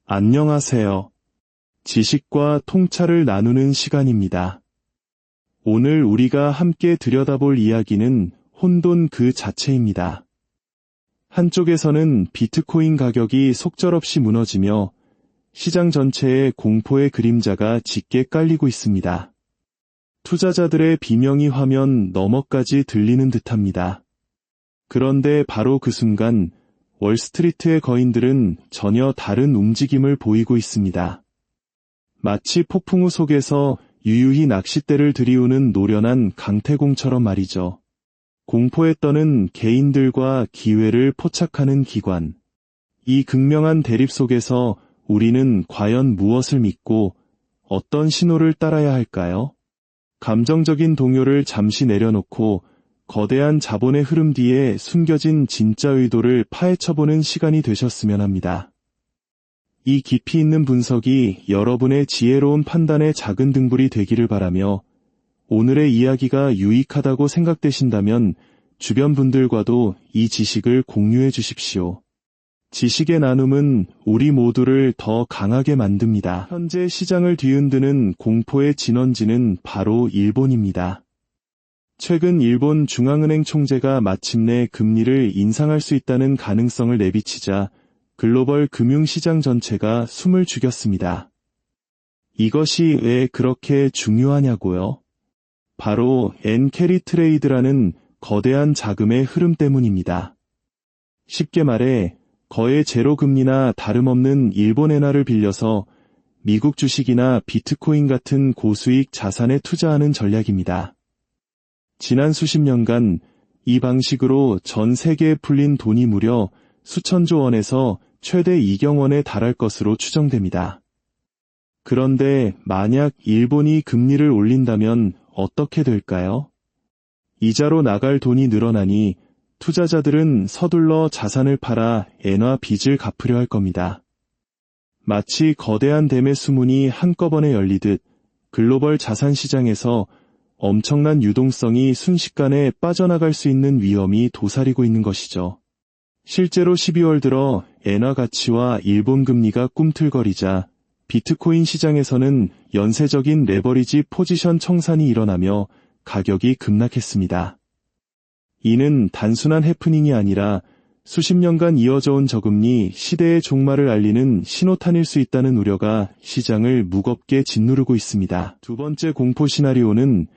안녕하세요. 지식과 통찰을 나누는 시간입니다. 오늘 우리가 함께 들여다볼 이야기는 혼돈 그 자체입니다. 한쪽에서는 비트코인 가격이 속절없이 무너지며 시장 전체에 공포의 그림자가 짙게 깔리고 있습니다. 투자자들의 비명이 화면 너머까지 들리는 듯합니다. 그런데 바로 그 순간 월스트리트의 거인들은 전혀 다른 움직임을 보이고 있습니다. 마치 폭풍우 속에서 유유히 낚싯대를 들이우는 노련한 강태공처럼 말이죠. 공포에 떠는 개인들과 기회를 포착하는 기관. 이 극명한 대립 속에서 우리는 과연 무엇을 믿고 어떤 신호를 따라야 할까요? 감정적인 동요를 잠시 내려놓고 거대한 자본의 흐름 뒤에 숨겨진 진짜 의도를 파헤쳐보는 시간이 되셨으면 합니다. 이 깊이 있는 분석이 여러분의 지혜로운 판단의 작은 등불이 되기를 바라며 오늘의 이야기가 유익하다고 생각되신다면 주변 분들과도 이 지식을 공유해 주십시오. 지식의 나눔은 우리 모두를 더 강하게 만듭니다. 현재 시장을 뒤흔드는 공포의 진원지는 바로 일본입니다. 최근 일본 중앙은행 총재가 마침내 금리를 인상할 수 있다는 가능성을 내비치자 글로벌 금융시장 전체가 숨을 죽였습니다. 이것이 왜 그렇게 중요하냐고요? 바로 엔캐리 트레이드라는 거대한 자금의 흐름 때문입니다. 쉽게 말해 거의 제로 금리나 다름없는 일본 엔화를 빌려서 미국 주식이나 비트코인 같은 고수익 자산에 투자하는 전략입니다. 지난 수십 년간 이 방식으로 전 세계에 풀린 돈이 무려 수천조 원에서 최대 2경 원에 달할 것으로 추정됩니다. 그런데 만약 일본이 금리를 올린다면 어떻게 될까요? 이자로 나갈 돈이 늘어나니 투자자들은 서둘러 자산을 팔아 엔화 빚을 갚으려 할 겁니다. 마치 거대한 댐의 수문이 한꺼번에 열리듯 글로벌 자산 시장에서 엄청난 유동성이 순식간에 빠져나갈 수 있는 위험이 도사리고 있는 것이죠. 실제로 12월 들어 엔화 가치와 일본 금리가 꿈틀거리자 비트코인 시장에서는 연쇄적인 레버리지 포지션 청산이 일어나며 가격이 급락했습니다. 이는 단순한 해프닝이 아니라 수십 년간 이어져 온 저금리 시대의 종말을 알리는 신호탄일 수 있다는 우려가 시장을 무겁게 짓누르고 있습니다. 두 번째 공포 시나리오는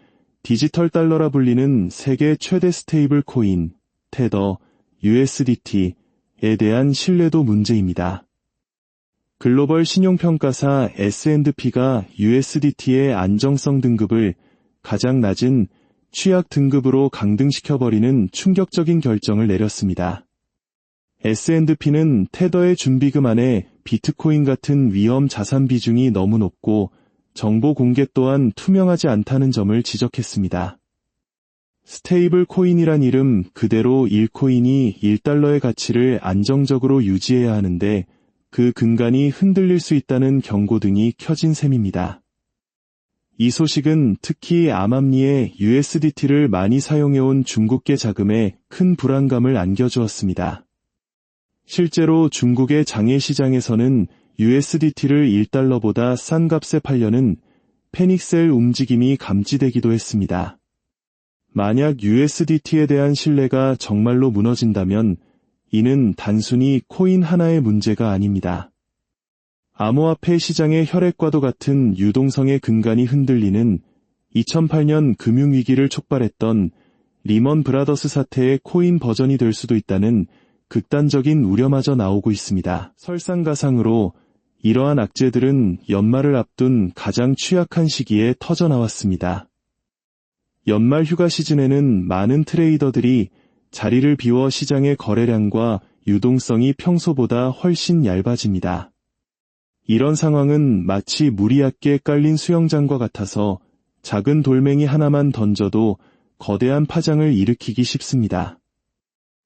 디지털 달러라 불리는 세계 최대 스테이블 코인, 테더, USDT에 대한 신뢰도 문제입니다. 글로벌 신용평가사 S&P가 USDT의 안정성 등급을 가장 낮은 취약 등급으로 강등시켜버리는 충격적인 결정을 내렸습니다. S&P는 테더의 준비금 안에 비트코인 같은 위험 자산 비중이 너무 높고 정보 공개 또한 투명하지 않다는 점을 지적했습니다. 스테이블 코인이란 이름 그대로 1코인이 1달러의 가치를 안정적으로 유지해야 하는데 그 근간이 흔들릴 수 있다는 경고등이 켜진 셈입니다. 이 소식은 특히 암암리에 USDT를 많이 사용해온 중국계 자금에 큰 불안감을 안겨주었습니다. 실제로 중국의 장외 시장에서는 USDT를 1달러보다 싼 값에 팔려는 패닉셀 움직임이 감지되기도 했습니다. 만약 USDT에 대한 신뢰가 정말로 무너진다면 이는 단순히 코인 하나의 문제가 아닙니다. 암호화폐 시장의 혈액과도 같은 유동성의 근간이 흔들리는 2008년 금융위기를 촉발했던 리먼 브라더스 사태의 코인 버전이 될 수도 있다는 극단적인 우려마저 나오고 있습니다. 설상가상으로 이러한 악재들은 연말을 앞둔 가장 취약한 시기에 터져나왔습니다. 연말 휴가 시즌에는 많은 트레이더들이 자리를 비워 시장의 거래량과 유동성이 평소보다 훨씬 얇아집니다. 이런 상황은 마치 물이 얕게 깔린 수영장과 같아서 작은 돌멩이 하나만 던져도 거대한 파장을 일으키기 쉽습니다.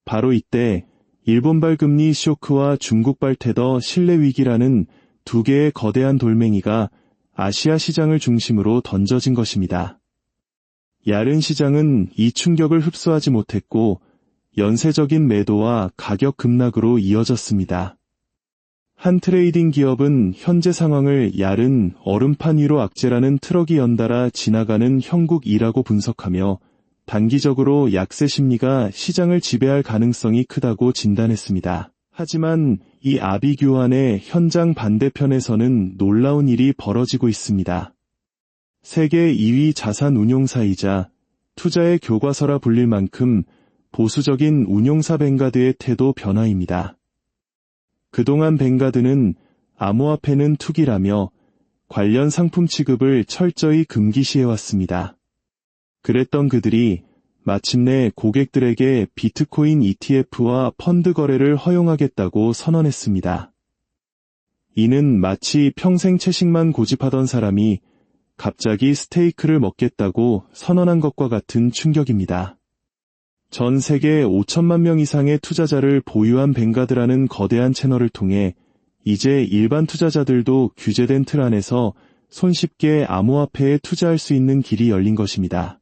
바로 이때 일본발 금리 쇼크와 중국발 테더 신뢰 위기라는 두 개의 거대한 돌멩이가 아시아 시장을 중심으로 던져진 것입니다. 야른 시장은 이 충격을 흡수하지 못했고 연쇄적인 매도와 가격 급락으로 이어졌습니다. 한 트레이딩 기업은 현재 상황을 얇은 얼음판 위로 악재라는 트럭이 연달아 지나가는 형국이라고 분석하며 단기적으로 약세 심리가 시장을 지배할 가능성이 크다고 진단했습니다. 하지만 이 아비규환의 현장 반대편에서는 놀라운 일이 벌어지고 있습니다. 세계 2위 자산 운용사이자 투자의 교과서라 불릴 만큼 보수적인 운용사 뱅가드의 태도 변화입니다. 그동안 뱅가드는 암호화폐는 투기라며 관련 상품 취급을 철저히 금기시해왔습니다. 그랬던 그들이 마침내 고객들에게 비트코인 ETF와 펀드 거래를 허용하겠다고 선언했습니다. 이는 마치 평생 채식만 고집하던 사람이 갑자기 스테이크를 먹겠다고 선언한 것과 같은 충격입니다. 전 세계 5천만 명 이상의 투자자를 보유한 뱅가드라는 거대한 채널을 통해 이제 일반 투자자들도 규제된 틀 안에서 손쉽게 암호화폐에 투자할 수 있는 길이 열린 것입니다.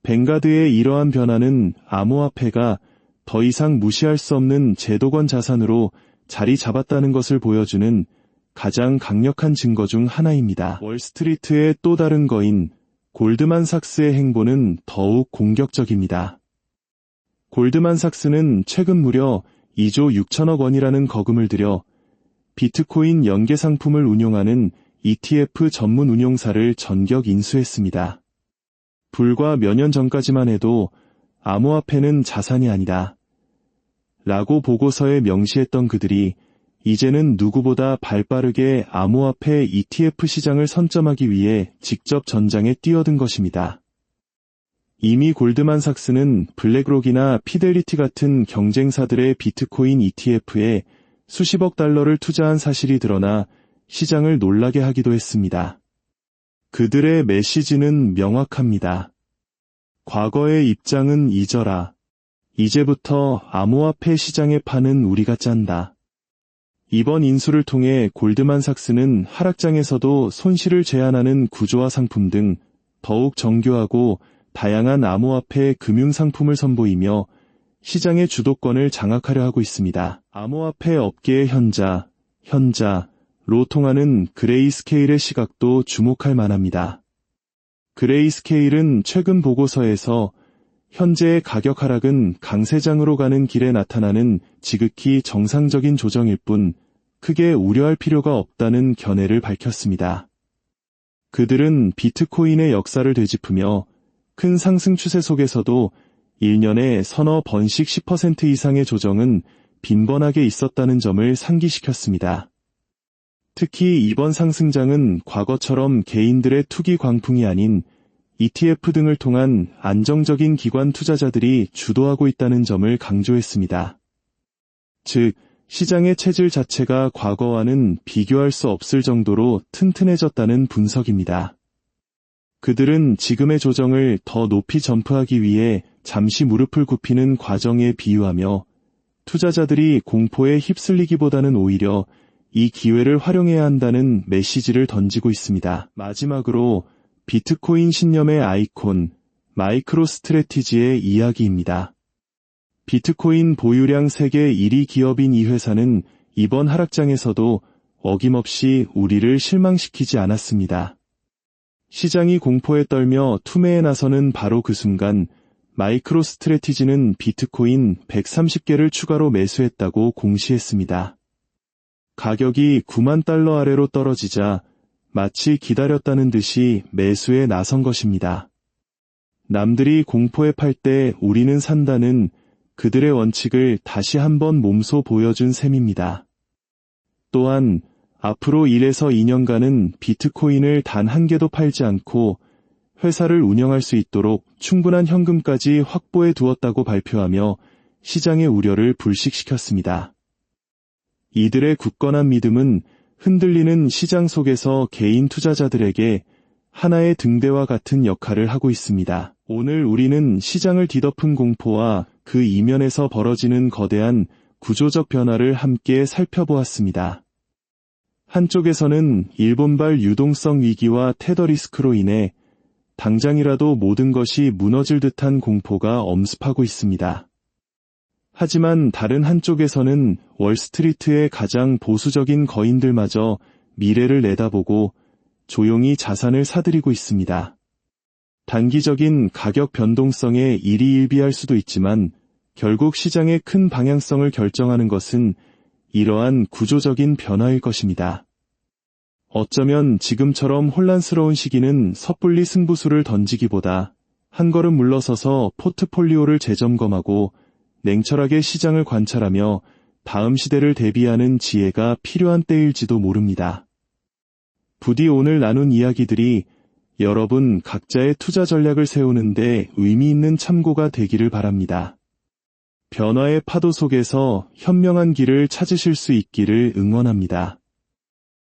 뱅가드의 이러한 변화는 암호화폐가 더 이상 무시할 수 없는 제도권 자산으로 자리 잡았다는 것을 보여주는 가장 강력한 증거 중 하나입니다. 월스트리트의 또 다른 거인 골드만삭스의 행보는 더욱 공격적입니다. 골드만삭스는 최근 무려 2조 6천억 원이라는 거금을 들여 비트코인 연계 상품을 운용하는 ETF 전문 운용사를 전격 인수했습니다. 불과 몇 년 전까지만 해도 암호화폐는 자산이 아니다 라고 보고서에 명시했던 그들이 이제는 누구보다 발빠르게 암호화폐 ETF 시장을 선점하기 위해 직접 전장에 뛰어든 것입니다. 이미 골드만삭스는 블랙록이나 피델리티 같은 경쟁사들의 비트코인 ETF에 수십억 달러를 투자한 사실이 드러나 시장을 놀라게 하기도 했습니다. 그들의 메시지는 명확합니다. 과거의 입장은 잊어라. 이제부터 암호화폐 시장의 판은 우리가 짠다. 이번 인수를 통해 골드만삭스는 하락장에서도 손실을 제한하는 구조화 상품 등 더욱 정교하고 다양한 암호화폐 금융상품을 선보이며 시장의 주도권을 장악하려 하고 있습니다. 암호화폐 업계의 현자로 통하는 그레이스케일의 시각도 주목할 만합니다. 그레이스케일은 최근 보고서에서 현재의 가격 하락은 강세장으로 가는 길에 나타나는 지극히 정상적인 조정일 뿐 크게 우려할 필요가 없다는 견해를 밝혔습니다. 그들은 비트코인의 역사를 되짚으며 큰 상승 추세 속에서도 1년에 서너 번씩 10% 이상의 조정은 빈번하게 있었다는 점을 상기시켰습니다. 특히 이번 상승장은 과거처럼 개인들의 투기 광풍이 아닌 ETF 등을 통한 안정적인 기관 투자자들이 주도하고 있다는 점을 강조했습니다. 즉, 시장의 체질 자체가 과거와는 비교할 수 없을 정도로 튼튼해졌다는 분석입니다. 그들은 지금의 조정을 더 높이 점프하기 위해 잠시 무릎을 굽히는 과정에 비유하며 투자자들이 공포에 휩쓸리기보다는 오히려 이 기회를 활용해야 한다는 메시지를 던지고 있습니다. 마지막으로 비트코인 신념의 아이콘, 마이크로스트래티지의 이야기입니다. 비트코인 보유량 세계 1위 기업인 이 회사는 이번 하락장에서도 어김없이 우리를 실망시키지 않았습니다. 시장이 공포에 떨며 투매에 나서는 바로 그 순간 마이크로스트래티지는 비트코인 130개를 추가로 매수했다고 공시했습니다. 가격이 9만 달러 아래로 떨어지자 마치 기다렸다는 듯이 매수에 나선 것입니다. 남들이 공포에 팔 때 우리는 산다는 그들의 원칙을 다시 한번 몸소 보여준 셈입니다. 또한 앞으로 1에서 2년간은 비트코인을 단 한 개도 팔지 않고 회사를 운영할 수 있도록 충분한 현금까지 확보해 두었다고 발표하며 시장의 우려를 불식시켰습니다. 이들의 굳건한 믿음은 흔들리는 시장 속에서 개인 투자자들에게 하나의 등대와 같은 역할을 하고 있습니다. 오늘 우리는 시장을 뒤덮은 공포와 그 이면에서 벌어지는 거대한 구조적 변화를 함께 살펴보았습니다. 한쪽에서는 일본발 유동성 위기와 테더 리스크로 인해 당장이라도 모든 것이 무너질 듯한 공포가 엄습하고 있습니다. 하지만 다른 한쪽에서는 월스트리트의 가장 보수적인 거인들마저 미래를 내다보고 조용히 자산을 사들이고 있습니다. 단기적인 가격 변동성에 일희일비할 수도 있지만 결국 시장의 큰 방향성을 결정하는 것은 이러한 구조적인 변화일 것입니다. 어쩌면 지금처럼 혼란스러운 시기는 섣불리 승부수를 던지기보다 한 걸음 물러서서 포트폴리오를 재점검하고 냉철하게 시장을 관찰하며 다음 시대를 대비하는 지혜가 필요한 때일지도 모릅니다. 부디 오늘 나눈 이야기들이 여러분 각자의 투자 전략을 세우는데 의미 있는 참고가 되기를 바랍니다. 변화의 파도 속에서 현명한 길을 찾으실 수 있기를 응원합니다.